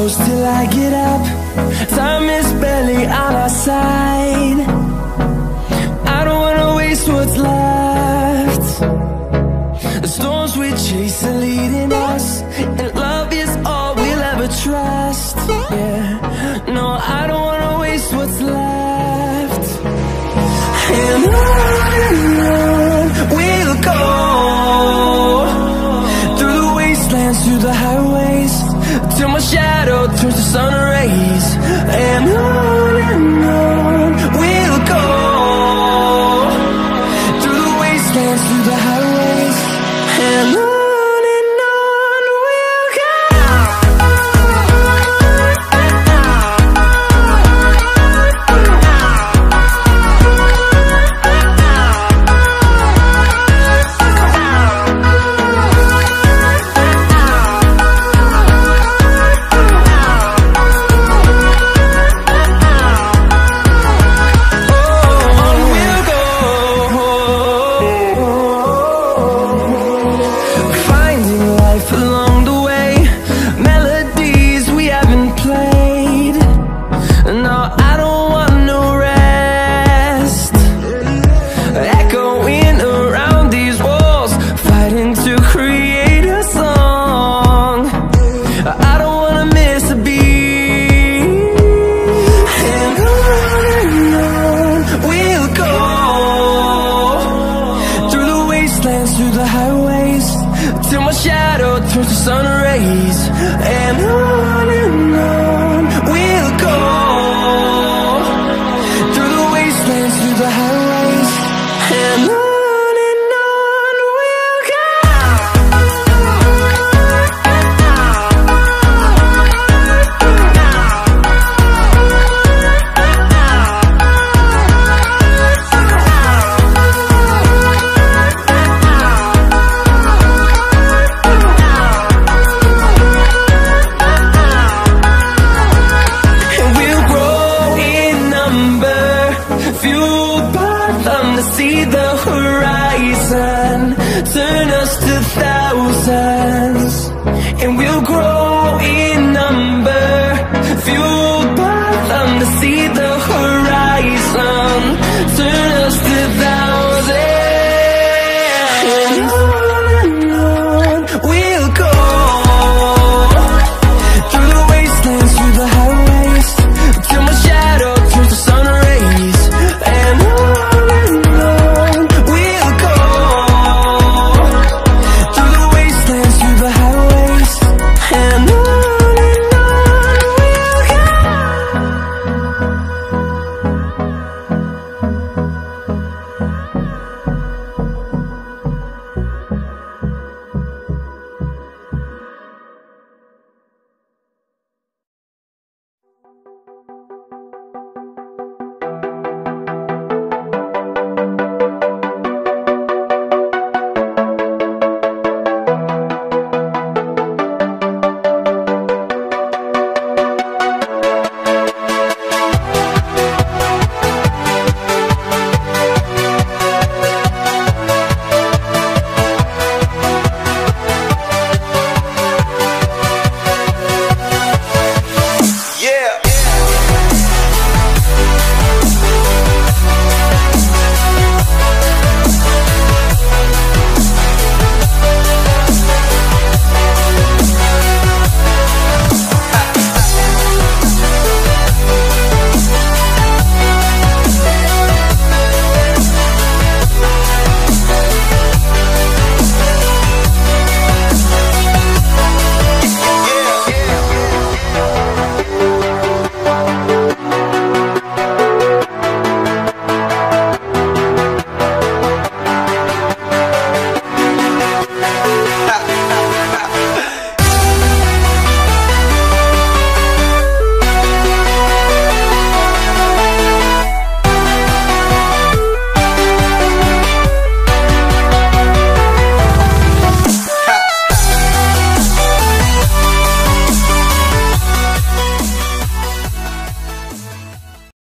close till I get up. Time is barely on our side. I don't wanna waste what's left. The storms we chase are leading us, and love is all we'll ever trust. Yeah, no, I don't wanna waste what's left. And on we'll go, through the wastelands, through the highways, till my shadow turns to sun rays. And on we'll go, through the wastelands, through the highways, and on we'll go. Through the highways, till my shadow turns to sun rays. And on we'll go, through the wastelands, through the highways, and on we'll go. See the horizon, turn us to thousands, and we'll grow in number, fueled by them to see the horizon, turn us to thousands, and on we'll go, through the wastelands, through the highways, till my shadow turns to sun rays. And